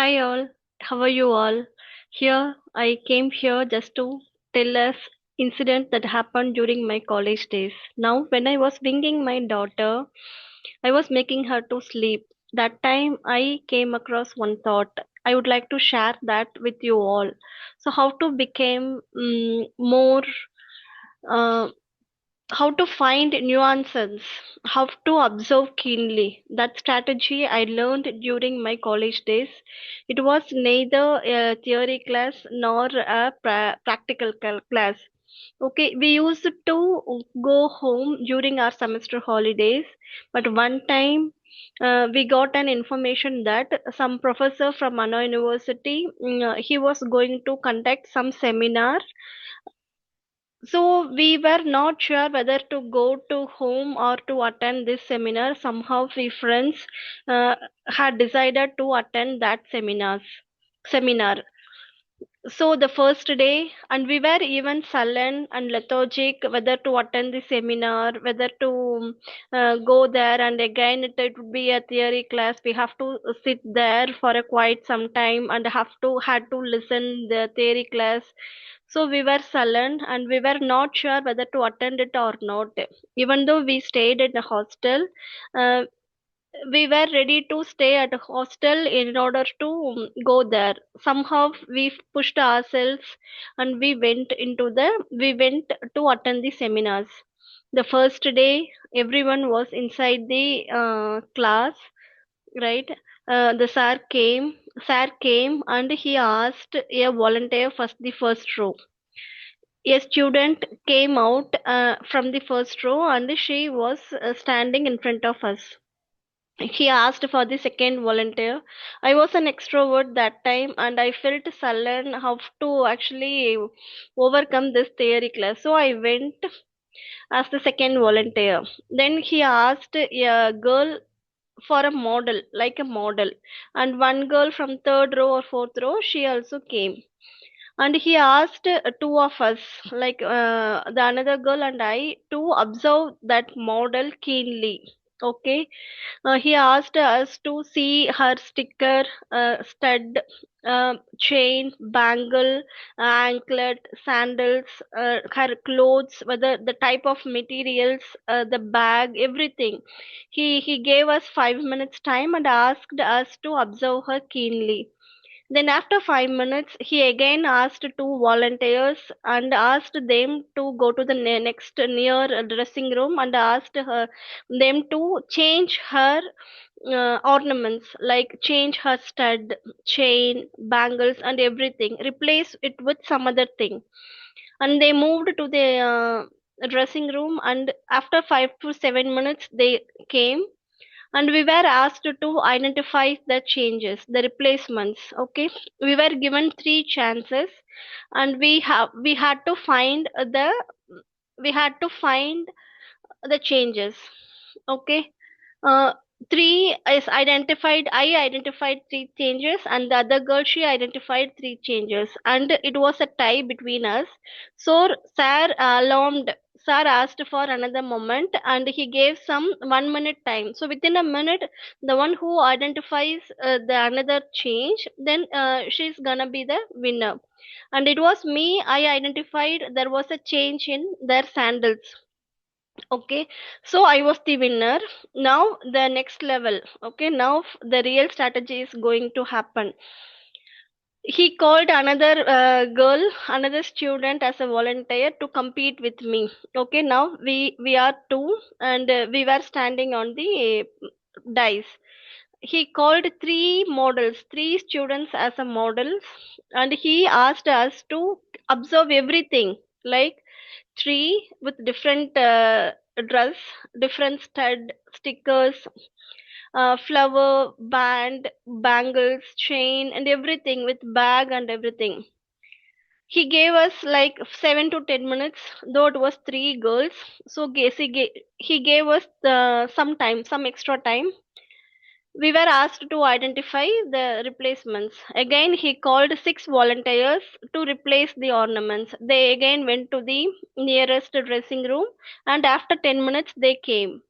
Hi all, how are you all? Here, I came here just to tell us incident that happened during my college days. Now, when I was bringing my daughter, I was making her to sleep. That time, I came across one thought. I would like to share that with you all. So, how to become more uh, how to find nuances, how to observe keenly. That strategy I learned during my college days. It was neither a theory class nor a practical class. Okay, we used to go home during our semester holidays, but one time we got an information that some professor from Anna University he was going to conduct some seminar, so we were not sure whether to go to home or to attend this seminar. Somehow we friends had decided to attend that seminar. So the first day, and we were even sullen and lethargic whether to attend the seminar, whether to go there, and again it would be a theory class. We have to sit there for a quite some time and had to listen the theory class. So we were sullen and we were not sure whether to attend it or not. Even though we stayed in a hostel, uh, we were ready to stay at a hostel in order to go there. Somehow we pushed ourselves and we went to attend the seminars. The first day everyone was inside the class, right? The sir came and he asked a volunteer first the first row. A student came out from the first row and she was standing in front of us. He asked for the second volunteer. I was an extrovert that time and I felt sullen how to actually overcome this theory class. So I went as the second volunteer. Then he asked a girl for a model, like a model. And one girl from third row or fourth row, she also came. And he asked two of us, like the another girl and I, to observe that model keenly. Okay, he asked us to see her sticker, stud, chain, bangle, anklet, sandals, her clothes, whether the type of materials, the bag, everything. He gave us 5 minutes time and asked us to observe her keenly. Then, after 5 minutes, he again asked two volunteers and asked them to go to the next near dressing room and asked them to change her ornaments, like change her stud, chain, bangles, and everything, replace it with some other thing. And they moved to the dressing room, and after 5 to 7 minutes, they came and we were asked to identify the changes, the replacements. Okay, we were given three chances and we had to find the changes. Okay, uh, three is identified. I identified three changes and the other girl, she identified three changes, and it was a tie between us. So sir alarmed. Sir asked for another moment and he gave some 1 minute time. So within a minute, the one who identifies the another change, then she's gonna be the winner. And it was me. I identified there was a change in their sandals. Okay, so I was the winner. Now the next level. Okay, now the real strategy is going to happen. He called another girl, another student as a volunteer to compete with me. Okay, now we are two and we were standing on the dice. He called three models, three students as a models, and he asked us to observe everything, like tree with different dress, different stud, stickers, flower, band, bangles, chain, and everything with bag and everything. He gave us like 7 to 10 minutes, though it was three girls. So he gave us some time, some extra time. We were asked to identify the replacements. Again, he called six volunteers to replace the ornaments. They again went to the nearest dressing room, and after 10 minutes, they came.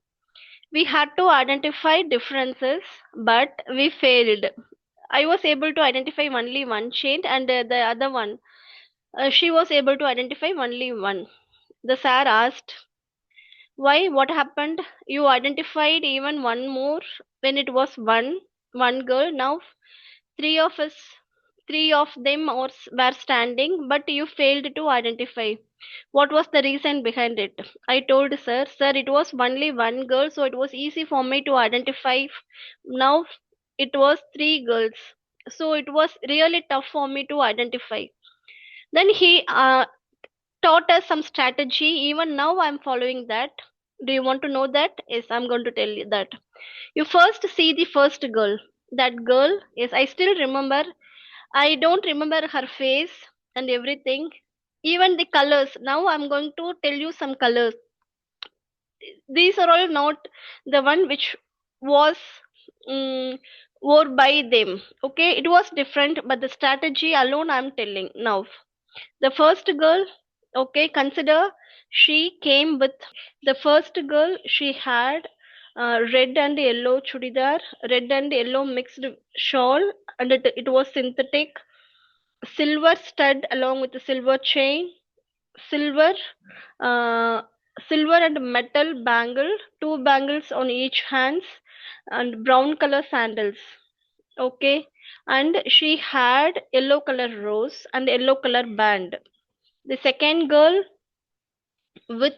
We had to identify differences, but we failed. I was able to identify only one chain, and the other one, she was able to identify only one. The sir asked, why? What happened? You identified even one more when it was one girl. Now three of us, three of them were standing, but you failed to identify. What was the reason behind it? I told sir, it was only one girl, so it was easy for me to identify. Now it was three girls, so it was really tough for me to identify. Then he taught us some strategy. Even now I'm following that. Do you want to know that? Yes, I'm going to tell you that. You first see the first girl. That girl, yes, I still remember. I don't remember her face and everything, even the colors. Now I'm going to tell you some colors. These are all not the one which was um, wore by them. Okay, it was different, but the strategy alone I'm telling now. The first girl, okay, consider she came with the first girl. She had red and yellow chudidar, red and yellow mixed shawl, and it was synthetic, silver stud along with the silver chain, silver, uh, silver and metal bangle, two bangles on each hands, and brown color sandals. Okay, and she had yellow color rose and yellow color band. The second girl with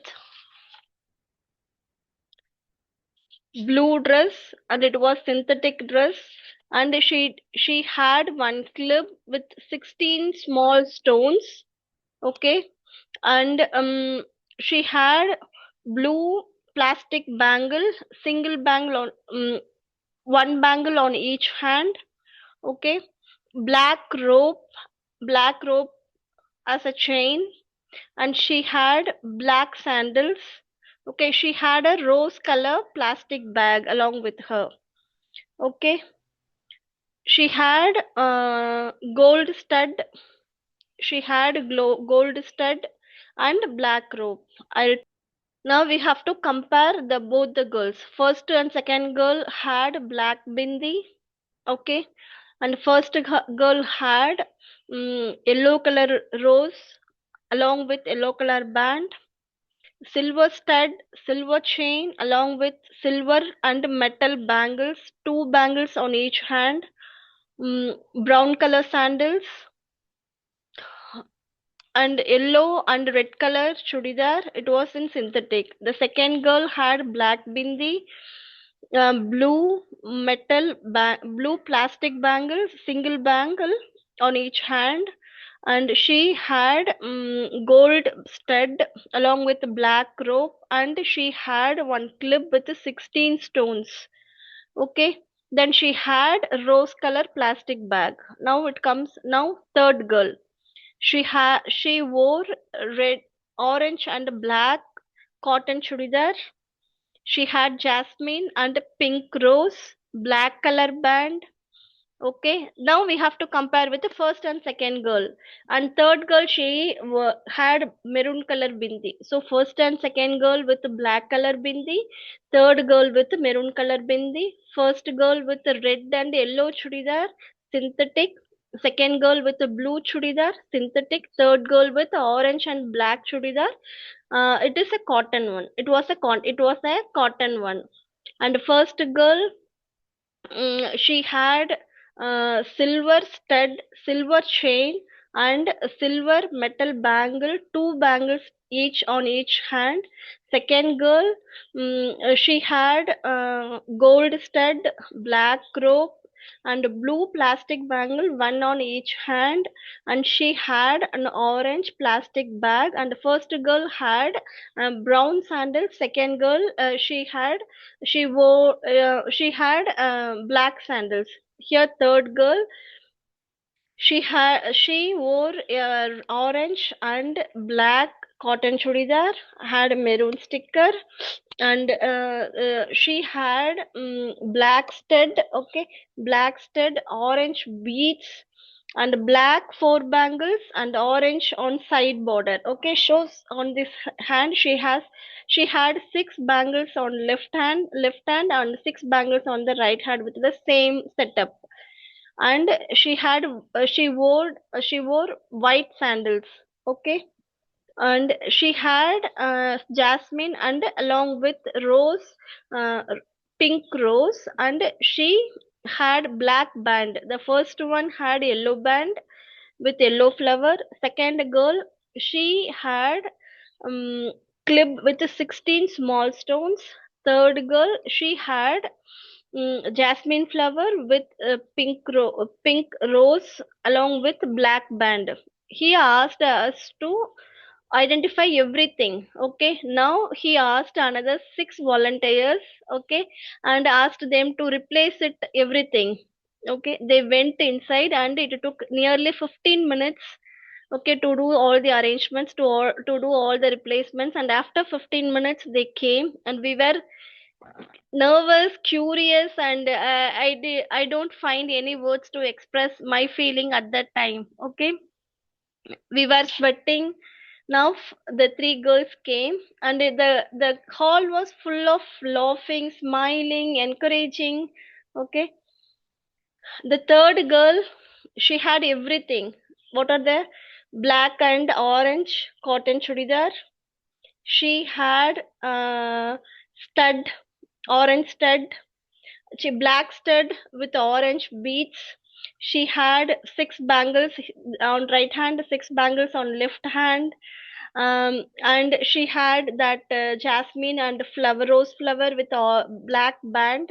blue dress, and it was synthetic dress, and she had one clip with 16 small stones. Okay, and she had blue plastic bangle, single bangle on one bangle on each hand. Okay, black rope, black rope as a chain, and she had black sandals. Okay, she had a rose color plastic bag along with her. Okay, she had gold stud. She had gold stud and black rope. I'll Now we have to compare the both the girls. First and second girl had black bindi. Okay, and first girl had yellow color rose along with yellow color band, silver stud, silver chain along with silver and metal bangles, two bangles on each hand, brown color sandals, and yellow and red color chudidar. It was in synthetic. The second girl had black bindi, blue blue plastic bangle, single bangle on each hand, and she had gold stud along with black rope, and she had one clip with 16 stones. Okay, then she had a rose color plastic bag. Now it comes now third girl. She wore red, orange and black cotton chudidar. She had jasmine and pink rose, black color band. Okay, now we have to compare with the first and second girl. And third girl, she had maroon color bindi. So first and second girl with the black color bindi, third girl with the maroon color bindi, first girl with the red and yellow chudidar, synthetic. Second girl with the blue chudidar, synthetic. Third girl with the orange and black chudidar. It is a cotton one. It was a cotton one. And first girl, she had silver stud, silver chain, and a silver metal bangle, two bangles each on each hand. Second girl, she had gold stud, black rope, and blue plastic bangle, one on each hand, and she had an orange plastic bag. And the first girl had brown sandals. Second girl, she had black sandals. Here third girl, she wore orange and black cotton chudidar, had a maroon sticker, and she had black stud. Okay, black stud, orange beads, and black four bangles, and orange on side border. Okay, shows on this hand she had six bangles on left hand, and six bangles on the right hand with the same setup. and she wore white sandals. Okay, and she had jasmine and along with rose, uh, pink rose, and she had black band. The first one had yellow band with yellow flower. Second girl, she had um, clip with 16 small stones. Third girl, she had jasmine flower with pink rose along with black band. He asked us to identify everything. Okay, now he asked another six volunteers. Okay, and asked them to replace it everything. Okay, they went inside and it took nearly 15 minutes. Okay, to do all the arrangements, to do all the replacements, and after 15 minutes they came, and we were nervous, curious, and I don't find any words to express my feeling at that time. Okay, we were sweating. Now the three girls came, and the hall was full of laughing, smiling, encouraging. Okay, the third girl, she had everything. What are the black and orange cotton chudidar? She had stud, orange stud, black stud with orange beads. She had six bangles on right hand, six bangles on left hand, and she had that jasmine and flower, rose flower with a black band,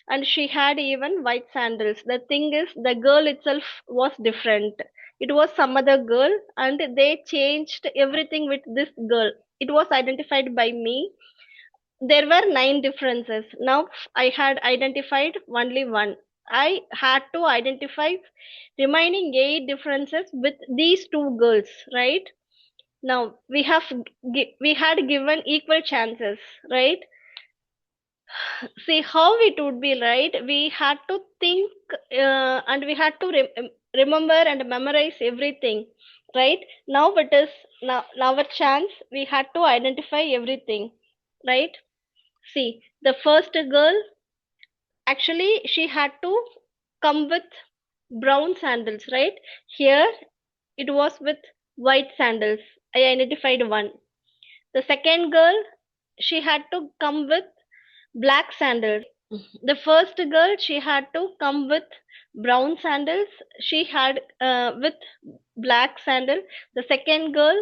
and she had even white sandals. The thing is, the girl itself was different. It was some other girl, and they changed everything with this girl. It was identified by me. There were nine differences. Now I had identified only one. I had to identify remaining eight differences with these two girls, right? Now we had given equal chances, right? See how it would be, right? We had to think, and we had to remember and memorize everything, right? Now it is now our chance. We had to identify everything, right? See, the first girl, actually, she had to come with brown sandals, right? Here it was with white sandals. I identified one. The second girl, she had to come with black sandals. The first girl, she had to come with brown sandals. She had with black sandal. The second girl,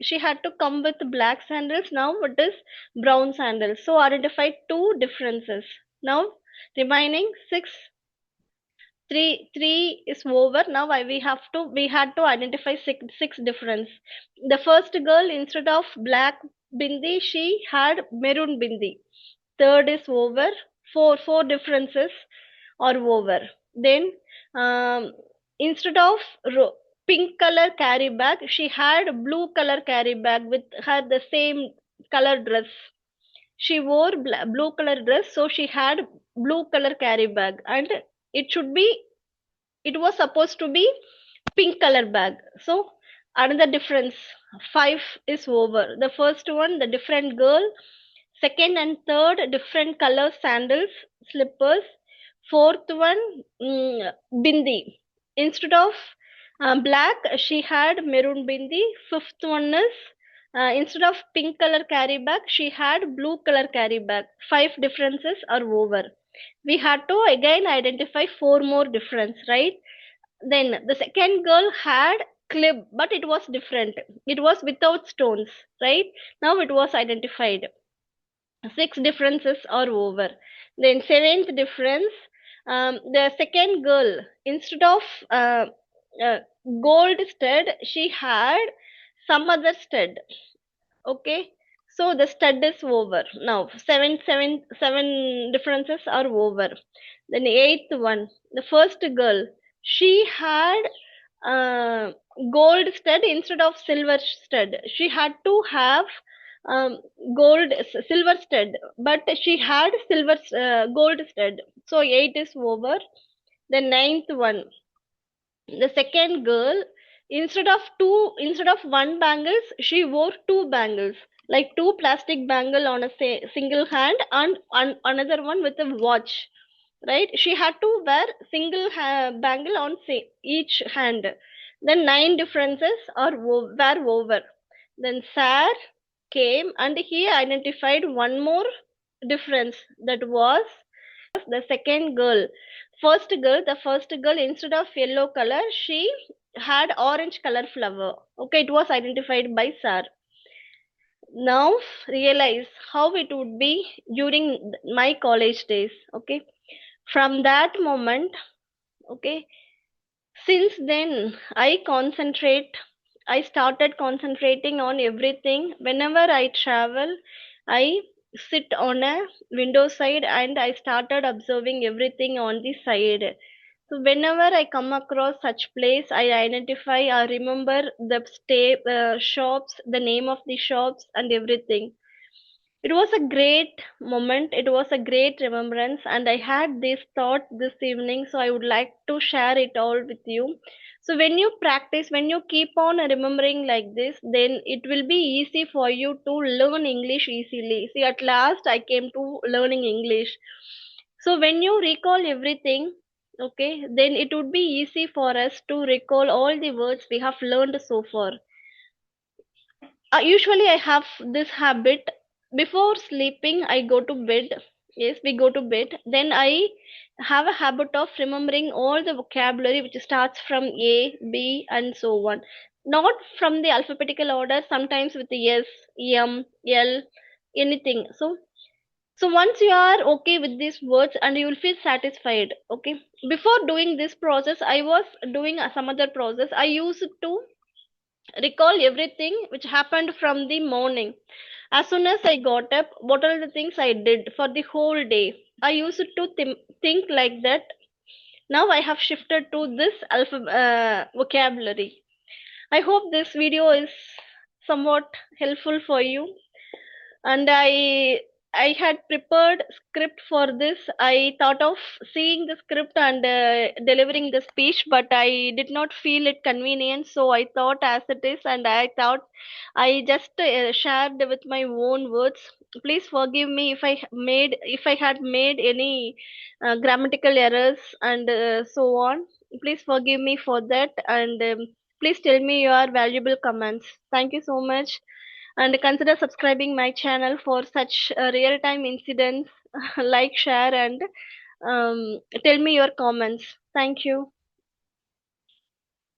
she had to come with black sandals. Now it is brown sandals. So identify two differences. Now remaining six, three is over. Now we had to identify six difference. The first girl, instead of black bindi, she had maroon bindi. Third is over. Four differences are over. Then instead of pink color carry bag, she had blue color carry bag with her the same color dress. She wore blue color dress, so she had blue color carry bag, and it should be, it was supposed to be pink color bag. So another difference, five is over. The first one, the different girl. Second and third, different color sandals, slippers. Fourth one, bindi. Instead of black, she had maroon bindi. Fifth one is, instead of pink color carry bag, she had blue color carry bag. Five differences are over. We had to again identify four more difference, right? Then the second girl had clip, but it was different. It was without stones, right? Now it was identified. Six differences are over. Then seventh difference, the second girl, instead of uh, gold stud, she had some other stud. Okay, so the stud is over. Now seven differences are over. Then the eighth one, the first girl, she had uh, gold stud instead of silver stud. She had to have um, silver stud, but she had silver gold stud. So eight is over. The ninth one, the second girl, instead of one bangles, she wore two bangles, like two plastic bangle on a single hand, and another one with a watch. right? She had to wear single bangle on each hand. Then nine differences are were over. Then Sir came and he identified one more difference, that was the second girl. The first girl, instead of yellow color, she had orange color flower. Okay, it was identified by Sir. Now realize how it would be during my college days. Okay, from that moment, okay, since then I started concentrating on everything. Whenever I travel, I sit on a window side and I started observing everything on the side. So whenever I come across such place, I identify or remember the shops, the name of the shops and everything. It was a great moment, it was a great remembrance, and I had this thought this evening, so I would like to share it all with you. So, when you practice, when you keep on remembering like this, then it will be easy for you to learn English easily. See, at last I came to learning English. So, when you recall everything, okay, then it would be easy for us to recall all the words we have learned so far. Usually I have this habit, before sleeping I go to bed. Yes, we go to bed, then I have a habit of remembering all the vocabulary which starts from A, B and so on, not from the alphabetical order, sometimes with the S, M, L, anything. So once you are okay with these words and you will feel satisfied. Okay, before doing this process I was doing some other process. I used to recall everything which happened from the morning. As soon as I got up, what are the things I did for the whole day? I used to think like that. Now I have shifted to this vocabulary. I hope this video is somewhat helpful for you. And I had prepared script for this. I thought of seeing the script and delivering the speech, but I did not feel it convenient, so I thought as it is, and I thought I just shared with my own words. Please forgive me if I had made any grammatical errors and so on. Please forgive me for that, and please tell me your valuable comments. Thank you so much, and consider subscribing my channel for such real time incidents. Like, share and tell me your comments. Thank you.